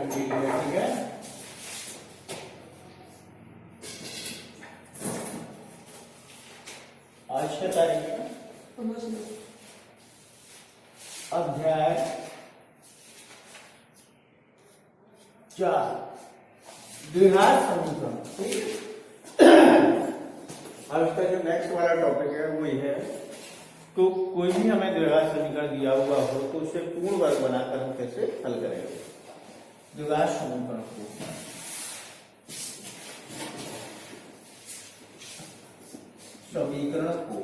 Complete है। ठीक है, आज का तारीख है अध्याय 4 द्विघात समीकरण। आज का जो नेक्स्ट वाला टॉपिक है वो ये है, तो कोई भी हमें द्विघात समीकरण दिया हुआ हो तो उसे पूर्ण वर्ग बनाकर हम कैसे हल करेंगे द्विघात समीकरण को। समीकरण को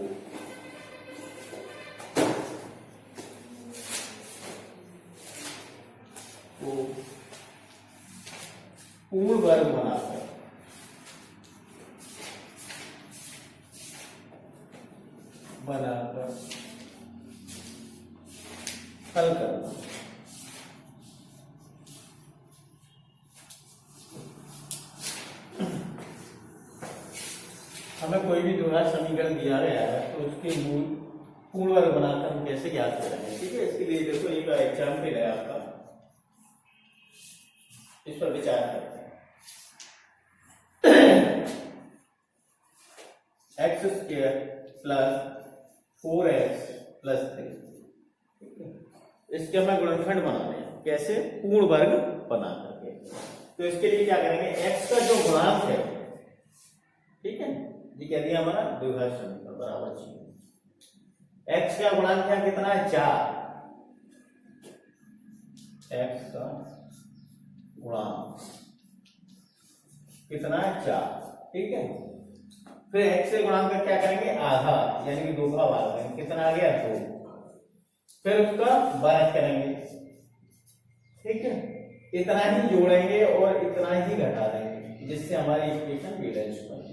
पूर्ण वर्ग बनाकर हल करना। हमें कोई भी द्विघात समीकरण दिया गया है तो उसके मूल पूर्ण वर्ग बनाकर हम कैसे ज्ञात करेंगे। ठीक है, इसके लिए देखो एक एग्जाम्पल है आपका, इस पर विचार करते हैं। X square plus 4x plus 3, इसके हमें गुणनखंड बनाने हैं, कैसे? पूर्ण वर्ग बना करके। तो इसके लिए क्या करेंगे, x का जो गुणांक है, ठीक है, ये कह दिया हमारा द्विघात समीकरण बराबर 0। x का गुणांक क्या कितना है? 4। x का गुणांक कितना है? 4। ठीक है, फिर x से गुणांक का क्या करेंगे? आधा, यानी कि 2 का भाग करेंगे। कितना आ गया? 2। फिर उसका वर्ग करेंगे। ठीक है, इतना ही जोड़ेंगे और इतना ही घटा देंगे, जिससे हमारी इक्वेशन बैलेंस बन जाए।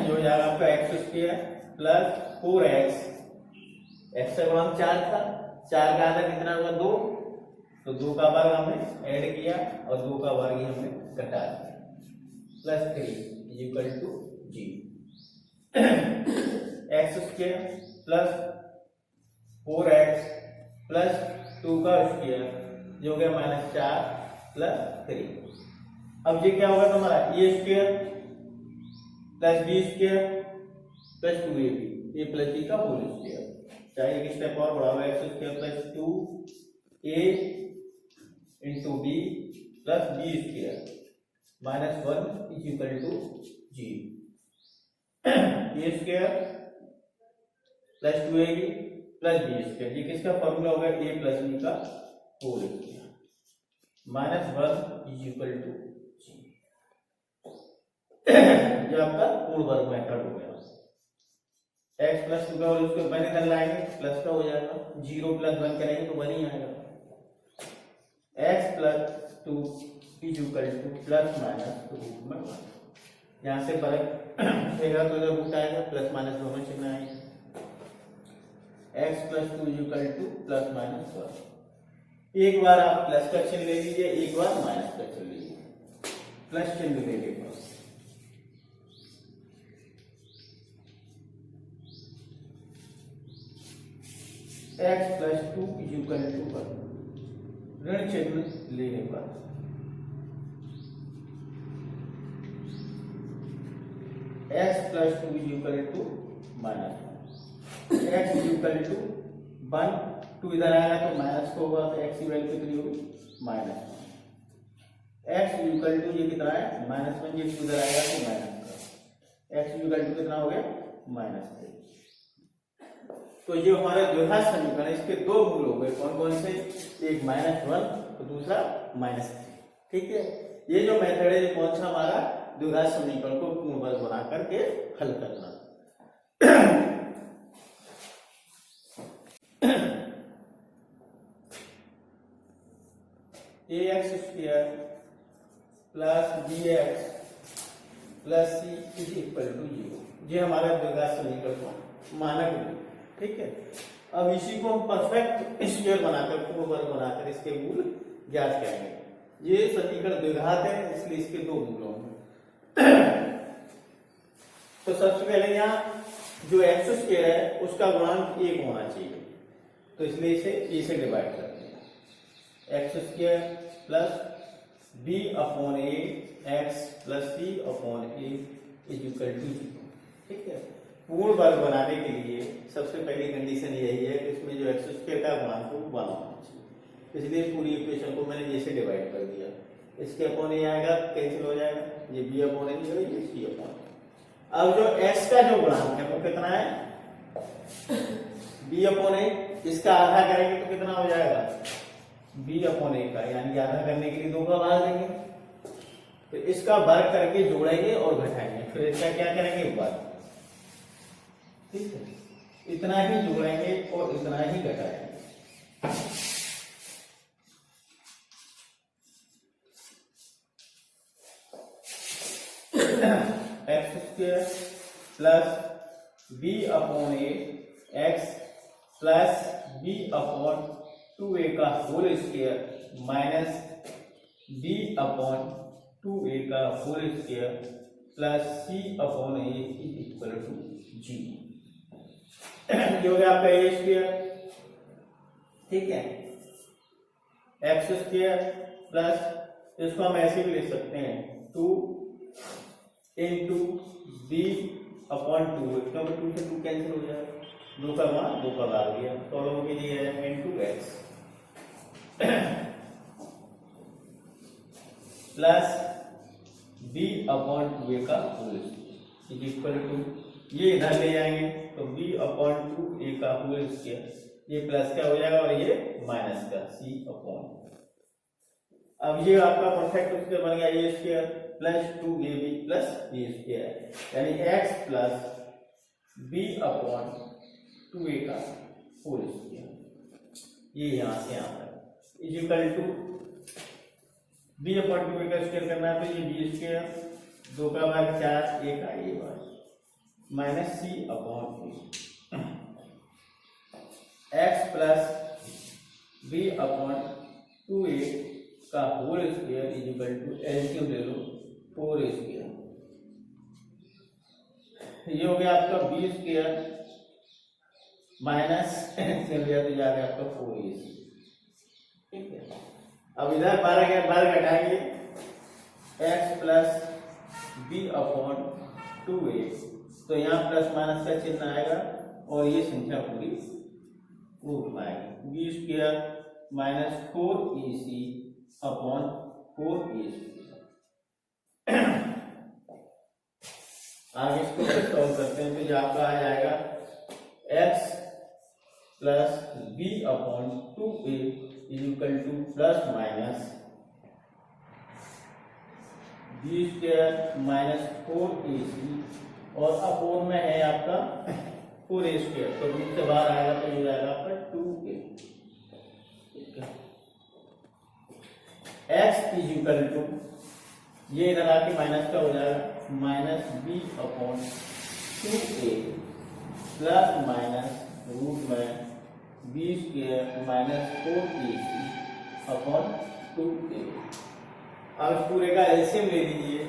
जो जाएगा आपका x square plus 4x, x का गुणांक 4 था, 4 का आधा कितना हुआ? 2, तो 2 का वर्ग हमने ऐड किया और 2 का वर्ग ही हमने घटा दिया, plus 3 equal to 0। X square plus 4x plus 2 का स्क्वायर जो गया -4 प्लस 3। अब ये क्या होगा तुम्हारा? A square plus B square plus 2ab, A plus B का होल स्क्वायर। चाहे एक स्टेप और बढ़ा हुआ, X square plus 2a into B plus B square -1 is equal to 0। A square plus 2ab plus B square, ये किसका formula होगा? A plus B का whole square -1 is equal to 0। जो आपका पूर्ण वर्ग मेथड हो गया। x प्लस 2 का होल स्क्वायर बने कर लाएंगे, प्लस का हो जाएगा, 0 प्लस 1 करेंगे तो 1 ही आएगा। x plus 2 is equal to plus minus root में 1। यहाँ से फर्क रहेगा तो इधर रूट आएगा, प्लस माइनस दोनों चिन्ह आएंगे। x plus 2 is equal to plus minus 1। एक बार आप प्लस का चिन्ह ले लीजिए, एक बार माइनस का चिन्ह लीजिए। प्लस चिन्ह ले लीजिए, x plus 2 is equal to 1, ऋण चिन्ह लेने पर x plus 2 is equal to -1, x is equal to 1, 2 इधर आएगा तो माइनस को होगा, तो x की वैल्यू कितनी होगी? -1। x इज इक्वल टू ये कितना है? -1, ये 2 इधर आएगा तो माइनस का, x इज इक्वल टू कितना हो गया? -3। तो ये हमारा द्विघात समीकरण, इसके 2 मूल हो गए। कौन कौन से? एक -1 तो दूसरा -3। ठीक है, ये जो मेथड है ये कौन सा? हमारा द्विघात समीकरण को पूर्ण वर्ग बना करके हल करना। ax square plus bx plus c is equal to 0, ये हमारा द्विघात समीकरण को मानक है। ठीक है, अब इसी को हम परफेक्ट स्क्वायर बनाकर, पूर्ण वर्ग बनाकर इसके मूल ज्ञात करेंगे। ये समीकरण द्विघात है, इसलिए इसके 2 मूल होंगे। तो सबसे पहले यहाँ जो एक्स स्क्वायर है उसका गुणांक 1 होना चाहिए, तो इसलिए इसे ए से डिवाइड करते हैं। X square plus B upon A X plus C upon A is equal to 0। ठीक है, पूर्ण वर्ग बनाने के लिए सबसे पहली कंडीशन यही है कि इसमें जो एक्स स्क्वायर का गुणांक हो 1 होना चाहिए। इसलिए पूरी इक्वेशन को मैंने जैसे डिवाइड कर दिया, इसके अपॉन ए आएगा, कैंसिल हो जाएगा, ये बी अपॉन ए नहीं, ये सी अपॉन। अब जो एक्स का जो गुणांक है वो कितना है, बी अपॉन ए, इसका आधा करेंगे तो कितना हो जाएगा, बी अपॉन ए का, यानी आधा करने के लिए 2 का भाग देंगे, तो इसका वर्ग करके जोड़ेंगे और घटाएंगे, फिर इसका क्या करेंगे, वर्ग। ठीक है, इतना ही जोड़ेंगे और इतना ही घटाएंगे। X square plus B upon A X plus B upon 2a का whole square minus B upon 2a का whole square plus C upon A is equal to 0। ये हो गया आपका ए स्क्वायर। ठीक है, एक्स स्क्वायर प्लस, इसको हम ऐसे भी लिख सकते हैं 2 इंटू बी अपॉन 2, क्योंकि 2 से 2 कैंसिल हो जाएगा, 2 का मान 2 का भाग दिया, दोनों के लिए है into X plus B upon 2a का whole square is equal to, ये इधर ले जाएंगे तो b अपॉन 2a का होल स्क्वायर, ये प्लस का हो जाएगा और ये माइनस का c अपॉन। अब ये आपका परफेक्ट स्क्वायर बन गया a square plus 2ab plus b square, यानी x plus b upon 2a का होल स्क्वायर, ये यहां से यहां तक is equal to b upon 2a का स्क्वायर करना है तो ये b स्क्वायर, 2 का भाग 4, a का a भाग minus c upon X plus B upon 2a का whole square is equal to LCM ले लो 4a स्क्वायर। ये हो गया आपका बी स्क्वायर माइनस एलसीएम लिया तो जा रहा है आपका 4a। ठीक है, अब इधर 12 घटाएंगे, x plus B upon 2a, तो यहाँ प्लस माइनस का चिन्ह आएगा और ये संख्या पूरी रूट में आएगी, B square minus 4ac upon 4a square. आगे इसको सॉल्व करते हैं तो जो आपका आ जाएगा x plus B upon 2a is equal to plus minus B square minus 4ac और अपोन में है आपका 4a स्क्वायर, तो रूट से बाहर आएगा तो ये जाएगा आपका 2a। ठीक है, x इज इक्वल टू, ये इधर आके माइनस का हो जाएगा minus B upon 2a plus minus root में B square minus 4ac upon 2a। अब इस पूरे का एलसीएम ले लीजिए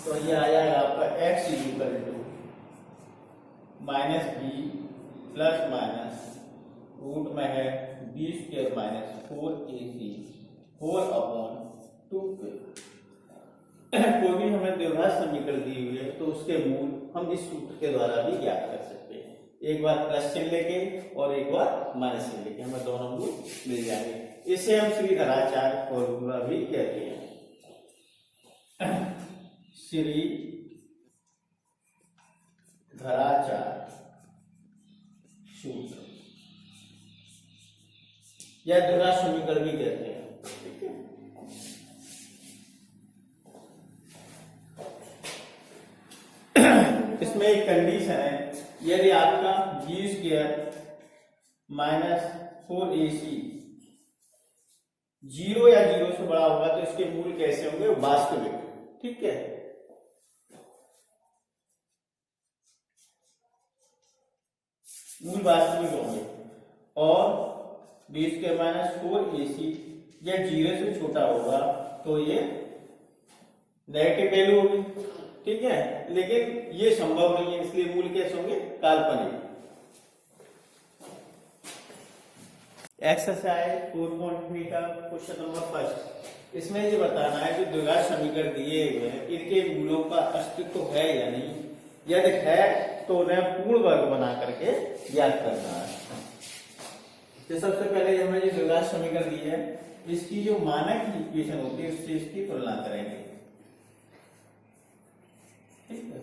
तो ये आ जाएगा आपका x is equal to minus B plus minus root में है B square minus 4ac whole upon 2a। कोई भी हमें द्विघात समीकरण दी हुई है तो उसके मूल हम इस सूत्र के द्वारा भी ज्ञात कर सकते हैं, एक बार प्लस चिन्ह लेके और एक बार माइनस चिन्ह लेके हमें दोनों मूल मिल जाएंगे। इसे हम श्रीधराचार्य फॉर्मूला भी कहते हैं, श्री धराचार्य सूत्र या द्विघात समीकरण भी कहते हैं। ठीक है, इसमें एक कंडीशन है, यदि आपका बी स्क्वायर माइनस 4ac 0 या 0 से बड़ा होगा तो इसके मूल कैसे होंगे, वास्तविक। ठीक है, मूल वास्तविक होंगे और बी स्क्वायर माइनस 4ac या 0 से छोटा होगा तो ये नेगेटिव वैल्यू होगी। ठीक है, लेकिन ये संभव नहीं है, इसलिए मूल कैसे होंगे, काल्पनिक। एक्सरसाइज 4.3 का क्वेश्चन नंबर फर्स्ट। इसमें ये बताना है जो द्विघात समीकरण दिए हुए हैं इनके मूलों का अस्तित्व है या नहीं, यदि है तो उन्हें पूर्ण वर्ग बना करके ज्ञात करना है। तो सबसे पहले हमें जो द्विघात समीकरण दी है इसकी जो मानक इक्वेशन होती है उससे इसकी तुलना करेंगे। ठीक है,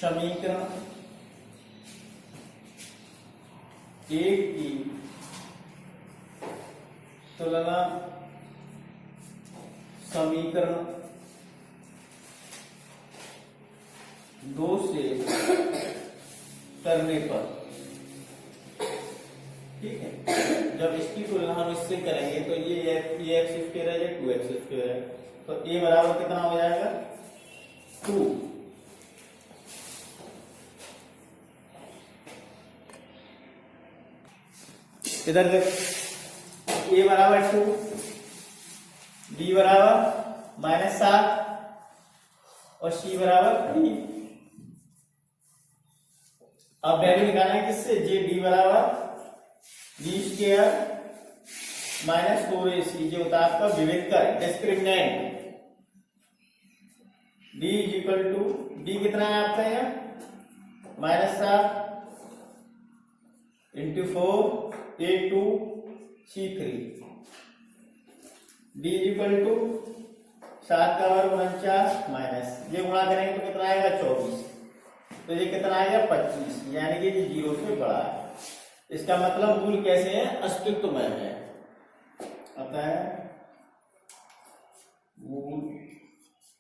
समीकरण एक की तुलना समीकरण दो से करने पर, ठीक है, जब इसकी तुलना हम इससे करेंगे तो ये एक्स स्क्वायर है, ये 2x स्क्वायर है, तो a बराबर कितना हो जाएगा 2। इधर देख, a बराबर 2, b बराबर -7 और c बराबर 3। अब वैल्यू निकालना है किससे, जे डी बराबर b स्क्वायर -4ac जो होता है आपका विभेदक discriminant d is equal to, d कितना है आपका यहाँ -7 into 4 a2 c3, d is equal टू 7 का वर्ग 49 माइनस ये गुणा करेंगे तो कितना आएगा 24, तो ये कितना आएगा 25, यानी कि ये 0 से बड़ा है। इसका मतलब मूल कैसे है, अस्तित्व में है, अतः मूल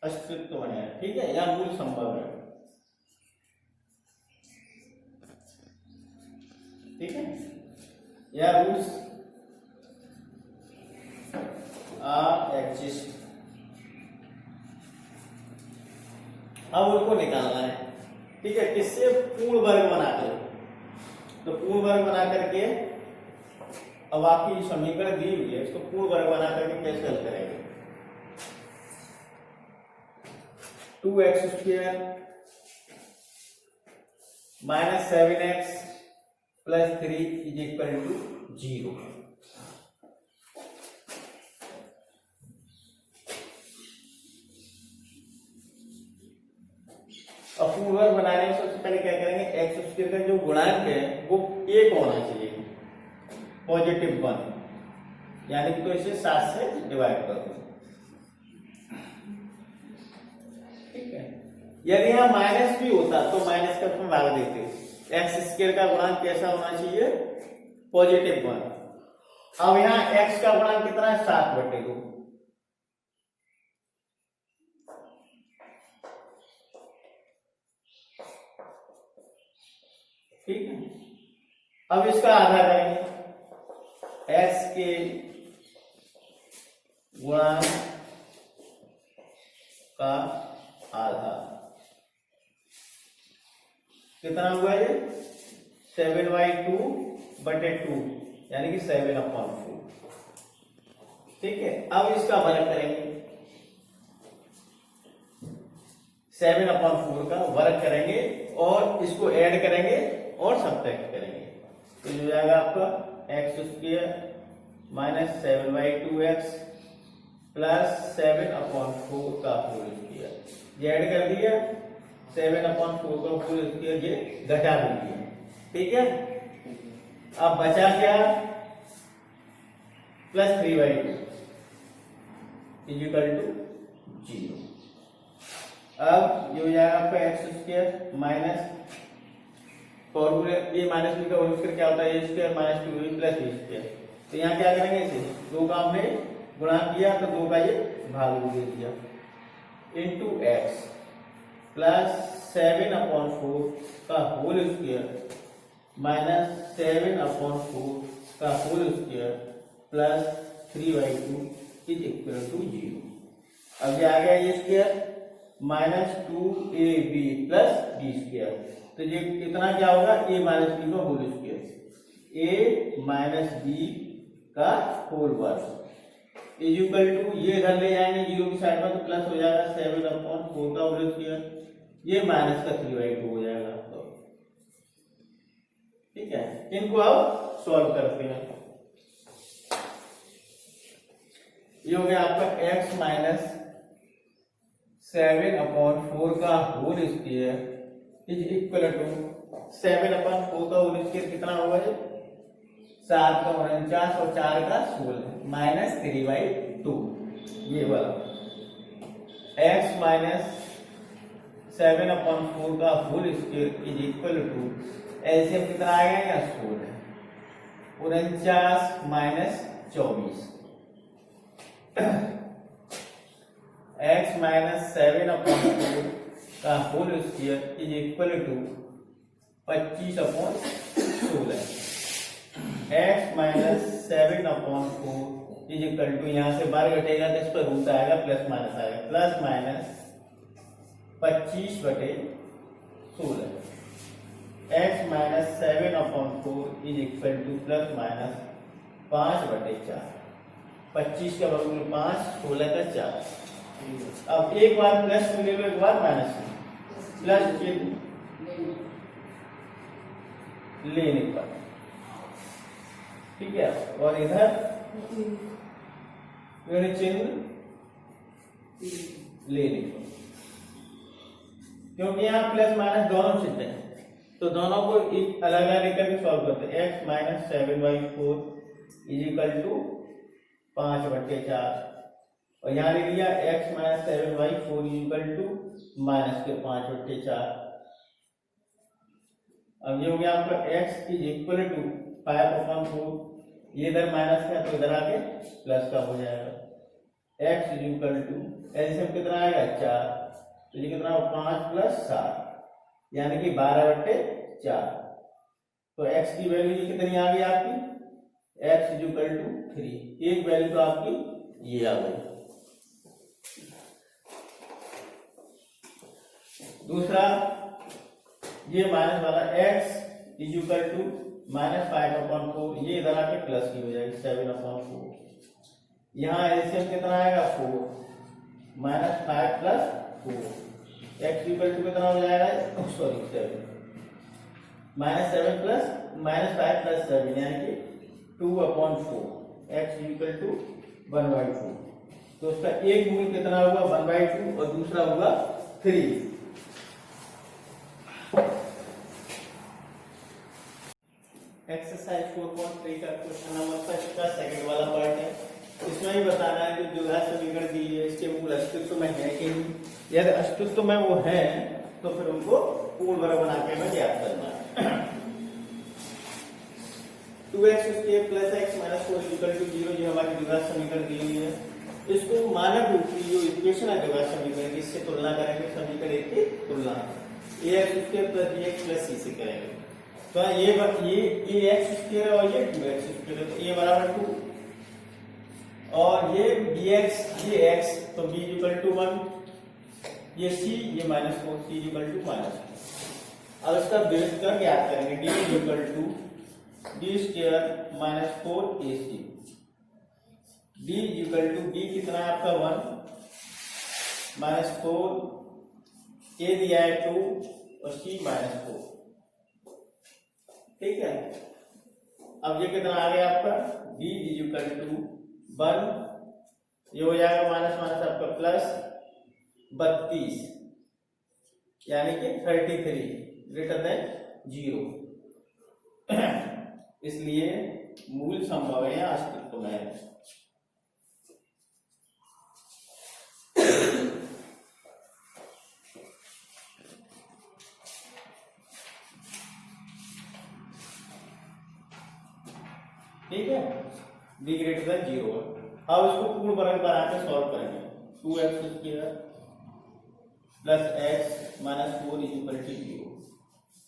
अस्तित्व में है, ठीक है, या मूल संभव है, ठीक है, या रूल्स आर एग्जिस्ट। अब उनको निकालना है, ठीक है, किससे, पूर्ण वर्ग बनाकर। तो पूर्ण वर्ग बना करके अब आपकी समीकरण दी हुई है इसको पूर्ण वर्ग बना करके कैसे हल करेंगे। 2x square -7x + 3 is equal to 0। अब पूर्ण वर्ग बनाने में सबसे पहले क्या करेंगे, एक्स स्क्वायर का जो गुणांक है वो 1 होना चाहिए, पॉजिटिव 1, यानी कि तो इसे 7 से डिवाइड कर दो, ठीक है। यदि यहाँ माइनस भी होता तो माइनस का तुम भाग देते, एक्स स्क्वायर का गुणांक कैसा होना चाहिए, पॉजिटिव 1। अब यहाँ एक्स का गुणांक कितना है, 7/2, ठीक है। अब इसका आधा करेंगे, x के गुणांक का आधा कितना हुआ ये 7/2/2 यानी कि 7/4, ठीक है। अब इसका वर्ग करेंगे, 7/4 का वर्ग करेंगे और इसको ऐड करेंगे और सब्ट्रैक्ट करेंगे, तो जो जाएगा आपका x स्क्वायर -7/2x + 7/4 का होल स्क्वायर, ये ऐड कर दिया, 7/4 का होल स्क्वायर ये घटा दिया, ठीक है। अब बचा क्या, +3/2 इज इक्वल टू 0। अब ये हो जाएगा आपका x स्क्वायर माइनस फॉर्मूले ये माइनस बी का होल स्क्वायर क्या होता है, a square -2b + b square. तो यहाँ क्या करेंगे, इसे 2 का हमने गुणा किया तो 2 का ये भाग दे दिया इंटू x + 7/4 का होल स्क्वायर -7/4 का whole square + 3/2 is equal to 0। अब ये आ गया ये स्क्वायर -2ab + b स्क्वायर, तो ये कितना क्या होगा, a - b का होल स्क्वायर, a - b का होल वर्ग इज इक्वल टू, ये इधर ले जाएंगे 0 की साइड में तो प्लस हो जाएगा 7/4 का होल स्क्वायर, ये माइनस का 3/2 हो जाएगा, तो ठीक है, इनको अब सॉल्व करते हैं। ये हो गया आपका x माइनस 7/4 का whole square is equal to 7/4 का होल स्क्वायर कितना होगा जी? 7 का 49 और 4 का 16 माइनस 3/2। ये वाला x माइनस 7/4 का whole square is equal to LCM कितना आएगा यहाँ 16 49 माइनस 24 x माइनस 7/4 का whole square is equal to 25/16 x minus 7/4 is equal to यहाँ से बार घटेगा तो इस पर रूट आएगा प्लस माइनस आएगा plus minus 25/16 x minus 7/4 is equal to plus minus 5/4 25 का वर्गमूल 5 16 का 4। अब एक बार प्लस में ले लो एक बार माइनस में प्लस चिन्ह लेने पर, ठीक है, और इधर ऋण चिन्ह लेने पर, क्योंकि यहाँ प्लस माइनस दोनों चिन्ह है तो दोनों को एक अलग अलग लेकर के सॉल्व करते हैं। x minus 7/4 is equal to 5/4 और यहाँ ले लिया x minus 7/4 is equal to minus के 5/4। अब ये हो गया आपका x इज इक्वल टू 5/4, ये इधर माइनस का तो इधर आके प्लस का हो जाएगा। x is equal to LCM कितना आएगा 4 तो ये कितना 5 + 7 यानी कि 12/4। तो x की वैल्यू कितनी आ गई आपकी x इज इक्वल टू 3, एक वैल्यू तो आपकी ये आ गई। दूसरा ये माइनस वाला x is equal to minus 5/4, ये इधर आके प्लस की हो जाएगी 7/4। यहाँ एलसीएम कितना आएगा 4 माइनस 5 + 4 x इक्वल टू कितना हो जाएगा सॉरी 7 माइनस 7 प्लस माइनस 5 + 7 यानी कि 2/4 x इक्वल टू 1/2। तो उसका एक मूल कितना होगा 1/2 और दूसरा होगा 3। एक्सरसाइज 4.3 का क्वेश्चन नंबर 1 का सेकंड वाला पार्ट है। इसमें ही बताना है कि जो द्विघात समीकरण दी है इसके मूल अस्तित्व में है कि नहीं, यदि अस्तित्व में वो है तो फिर उनको पूर्ण वर्ग बना के हमें ज्ञात करना है। 2x² + x - 4 = 0 ये हमारी द्विघात समीकरण दी हुई है। इसको मानक रूप की जो इक्वेशन है द्विघात समीकरण की इससे तुलना करेंगे, समीकरण एक की तुलना ax² + bx + c से करेंगे। तो ये ax² और ये 2x² है तो a बराबर 2 और ये bx ये x तो b = 1, ये c ये -4 c = -4। अब इसका बेस कर ज्ञात करेंगे d = d² - 4ac। d = b कितना है आपका 1 -4 a दिया है 2 और c -4, ठीक है। अब ये कितना आ गया आपका b = 1, ये हो जाएगा माइनस माइनस आपका प्लस 32 यानी कि 33 > 0। इसलिए मूल संभव है अस्तित्व में है। ठीक है, b > 0। अब इसको पूर्ण वर्ग बना के सॉल्व करेंगे। 2x² + x - 4 = 0।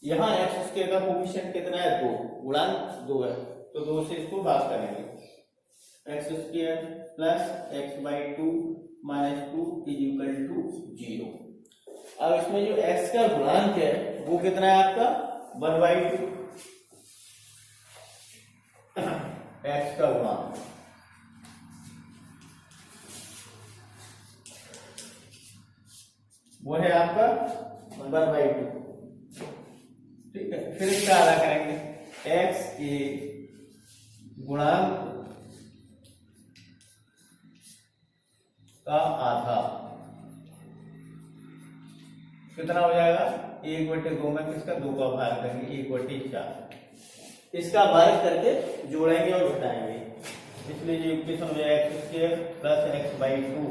यहाँ x² का कोफिशिएंट कितना है 2 गुणन 2 है तो 2 से इसको भाग करेंगे। x² + x/2 - 2 = 0। अब इसमें जो x का गुणांक है वो कितना है आपका 1/2, x का गुणांक वो है आपका 1/2, ठीक है। फिर इसका आधा करेंगे एक्स के गुणांक का आधा कितना हो जाएगा, 1/2 में किसका 2 का भाग करेंगे 1/4, इसका भाग करके जोड़ेंगे और घटाएंगे, इसलिए ये इक्वेशन हो जाएगा X square plus X by 2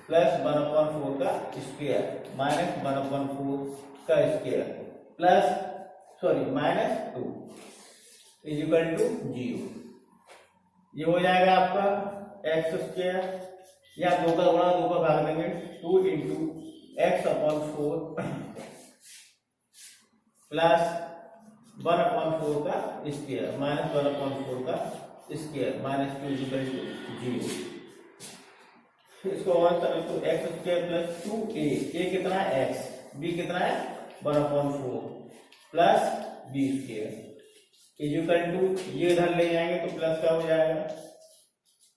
plus 1/4 का स्क्वायर माइनस 1/4 का square plus minus 2 is equal to 0। ये हो जाएगा आपका एक्स स्क्वायर या 2 का गुणा 2 का भाग देंगे 2 इंटू x/4 प्लस 1/4 का स्क्वायर माइनस 1/4 का स्क्वायर माइनस 2 इक्वल टू 0। इसको और करें तो एक्स स्क्वायर प्लस 2a कितना है x, b कितना है 1/4 plus b square is equal to, ये इधर ले जाएंगे तो प्लस का हो जाएगा,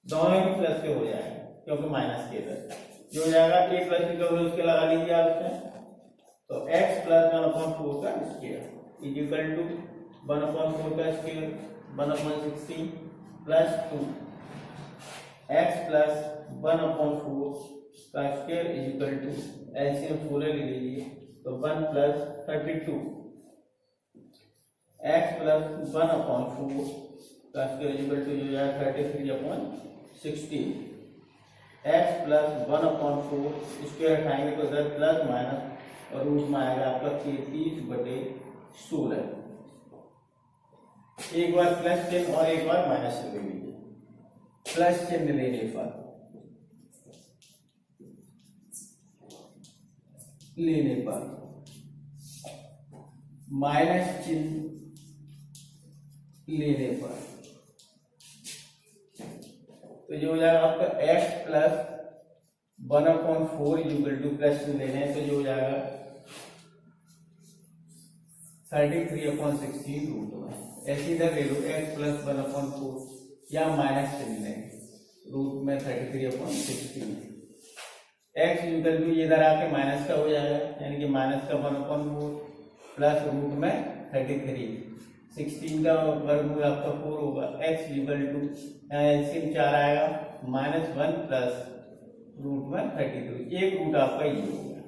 दोनों ही प्लस के हो जाएंगे क्योंकि माइनस के इधर जो हो जाएगा a प्लस b का उसके लगा लीजिए आप उसमें, तो x प्लस 1/4 का स्क्वायर इज इक्वल टू 1/4 का स्क्वायर 1/16 प्लस 2 x प्लस 1/4 का square is equal to LCM 16 ले लीजिए तो 1 प्लस 32 x प्लस 1/4 का स्क्वायर इज इक्वल टू जो जाएगा 33/16 x प्लस 1/4 स्क्वायर हटाएंगे तो इधर प्लस माइनस और रूट में आएगा आपका 33/16, एक बार प्लस चिन्ह और एक बार माइनस चिन्ह ले लीजिए, प्लस चिन्ह लेने पर माइनस चिन्ह लेने पर तो जो हो जाएगा आपका x plus 1/4 equal to plus लेने तो जो हो जाएगा 33/16 रूट में, ऐसे इधर ले लो x प्लस 1/4 या माइनस चिन्ह लेंगे रूट में 33/16 x इक्वल टू ये इधर आके माइनस का हो जाएगा यानी कि माइनस का 1/4 प्लस रूट में 33/16 का वर्गमूल आपका 4 होगा, x इक्वल टू एलसीएम 4 आएगा -1 प्लस रूट में 32, एक रूट आपका ये हो गया।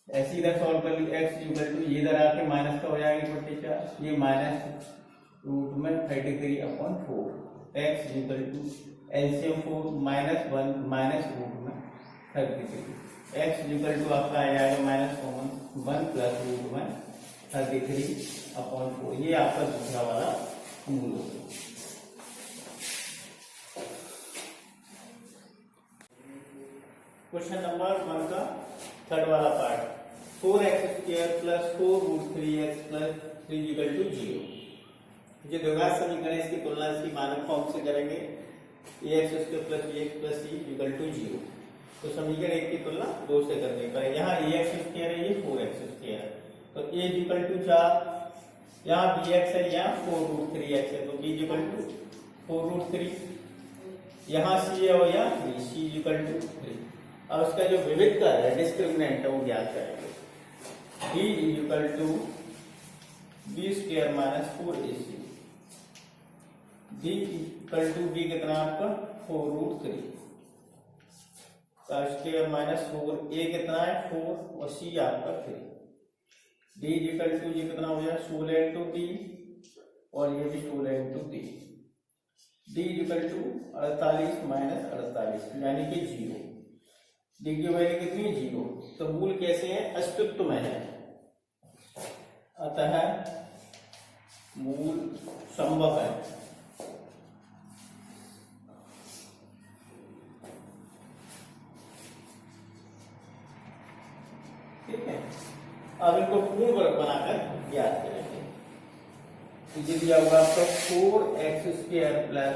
ऐसे इधर सॉल्व कर ली, x इक्वल टू ये इधर आके माइनस का हो जाएगा 24, ये माइनस रूट में 33/4 x equal to LCM 4 -1 minus root में 33, x इक्वल टू आपका आ जाएगा -1 प्लस रूट में 33/4, ये आपका दूसरा वाला मूल होगा। क्वेश्चन नंबर 1 का थर्ड वाला part, 4x² plus 4√3x plus 3 equal to 0। जो द्विघात समीकरण इसकी तुलना इसकी मानक फॉर्म से करेंगे ax² plus bx plus c equal to 0, तो समीकरण एक की तुलना 2 से करने पर यहाँ ax² है ये 4x² है तो a इक्वल टू 4, यहाँ bx है यहाँ 4√3x है तो b इक्वल टू 4√3, यहाँ c है और यहाँ 3 c इक्वल टू 3। अब इसका जो विविध का है डिस्क्रिमिनेंट है वो ज्ञात करेंगे, b equal to b² minus 4ac, d equal to b कितना आपका 4√3 का स्क्वायर माइनस 4, a कितना है 4 और c आपका 3, d इक्वल टू ये कितना हो गया 16 इंटू 3 और ये भी 16 into 3, d equal to 48 minus 48 यानी कि 0, d की वैल्यू कितनी 0, तो मूल कैसे है अस्तित्व में है, अतः मूल संभव है। ठीक है, अब इनको पूर्ण वर्ग बनाकर ज्ञात करेंगे, तो ये दिया होगा आपका 4x² plus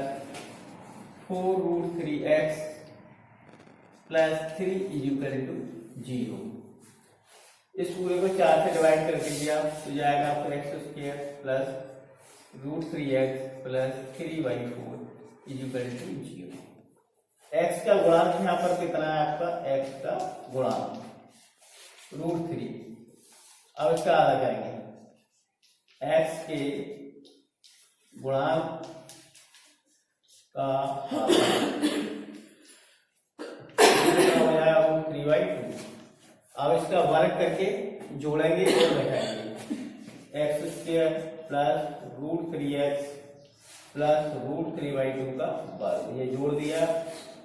4√3x plus 3 equal to 0। इस पूरे को 4 से डिवाइड कर दीजिए आप तो जाएगा आपका x² plus √3x plus 3/4 equal to 0। x का गुणांक यहाँ पर कितना है आपका, x का गुणांक √3, अब इसका आधा करेंगे x के गुणांक का हो जाएगा वो 3/2। अब इसका वर्ग करके जोड़ेंगे और घटाएंगे। x² प्लस √3x प्लस √3/2 का वर्ग, ये जोड़ दिया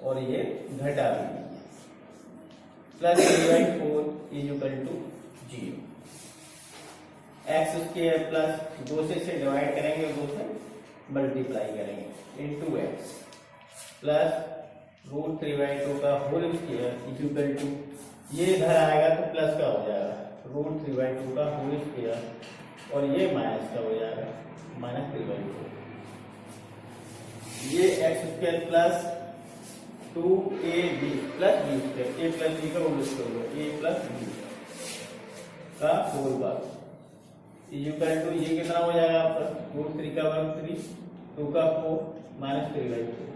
और ये घटा दिया, plus 3/4 equal to 0। x² plus 2 से डिवाइड करेंगे, 2 से मल्टीप्लाई करेंगे इंटू x प्लस √3/2 का होल स्क्वायर इक्वल टू, ये इधर आएगा तो प्लस का हो जाएगा √3/2 का होल स्क्वायर और ये माइनस का हो जाएगा -3/2। ये x² plus 2ab plus b², a plus b का whole square, a plus b का होल वर्ग इक्वल टू, ये कितना हो जाएगा आपका √3 का वर्ग 3, 2 का 4 -3/2,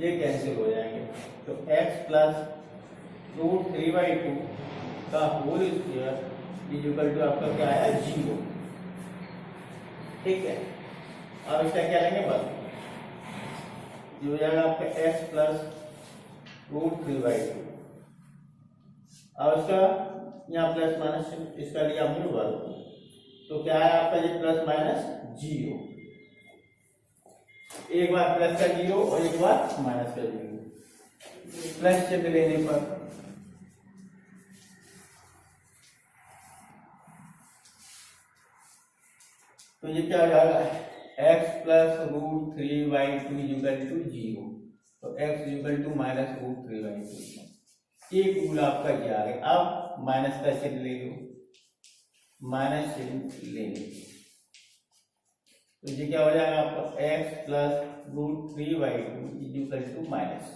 ये कैंसिल हो जाएंगे। तो x प्लस √3/2 का होल स्क्वायर इक्वल टू आपका क्या आया 0। ठीक है, अब इसका क्या लेंगे वर्ग, ये हो जाएगा आपका x प्लस √3/2। अब इसका यहाँ प्लस माइनस इसका लिया हमने वर्ग, तो क्या है आपका ये प्लस माइनस 0, एक बार प्लस का 0 और एक बार माइनस का 0। प्लस चिन्ह लेने पर तो ये क्या हो जाएगा x प्लस √3/2 इक्वल टू 0, तो x इक्वल टू माइनस √3/2। एक रूल आपका क्या है, अब माइनस का चिन्ह ले लो, माइनस चिन्ह ले लो, तो ये क्या हो जाएगा आपका x plus √3/2 equal to minus,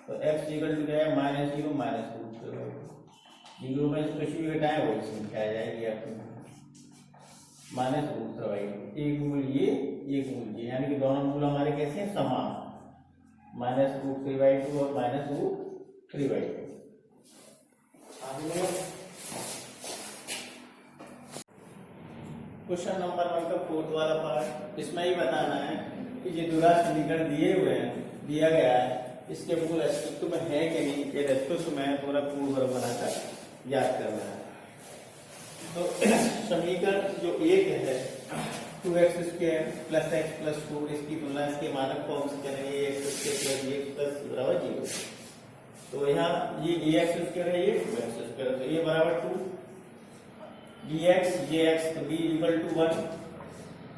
तो x इक्वल टू क्या है -0 माइनस √3/2, 0 में से कुछ भी घटाए वही संख्या आ जाएगी आपकी -√3/2। एक मूल ये, एक मूल ये, यानी कि दोनों मूल हमारे कैसे हैं समान, -√3/2 और -√3/2। क्वेश्चन नंबर 1 का 4th वाला पार्ट, इसमें ही बताना है कि ये द्विघात समीकरण दिए हुए हैं, दिया गया है, इसके मूल अस्तित्व में है कि नहीं, ये अस्तित्व में थोड़ा पूर्ण वर्ग बनाकर याद करना है। तो समीकरण जो एक है 2x² प्लस x प्लस 2, इसकी तुलना इसके मानक फॉर्म से करेंगे x² प्लस bx प्लस बराबर 0। तो यहाँ ये ax² है, ये 2x², तो ये बराबर 2 dx jx, तो b इक्वल टू 1,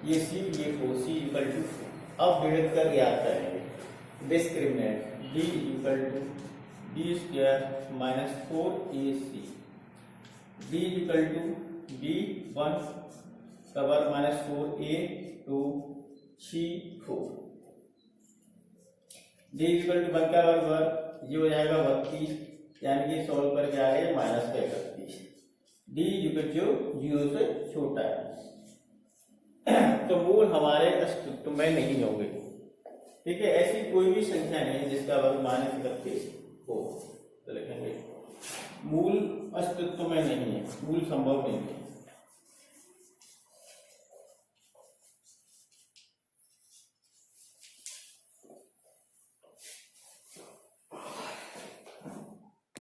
ये c ये 4, c इक्वल टू 4। अब विभेद कर याद करेंगे, discriminant d equal to b² minus 4ac, d equal to b1 का वर्ग minus 4a to c4, d equal to 1 का वर्ग, ये हो जाएगा 32, यानी कि सोल्व करके आ गए माइनस का 31, d इक्वल जो 0 से छोटा है। तो मूल हमारे अस्तित्व में नहीं होंगे। ठीक है, ऐसी कोई भी संख्या नहीं है जिसका वर्ग -31 हो, तो लिखेंगे मूल अस्तित्व में नहीं है, मूल संभव नहीं है।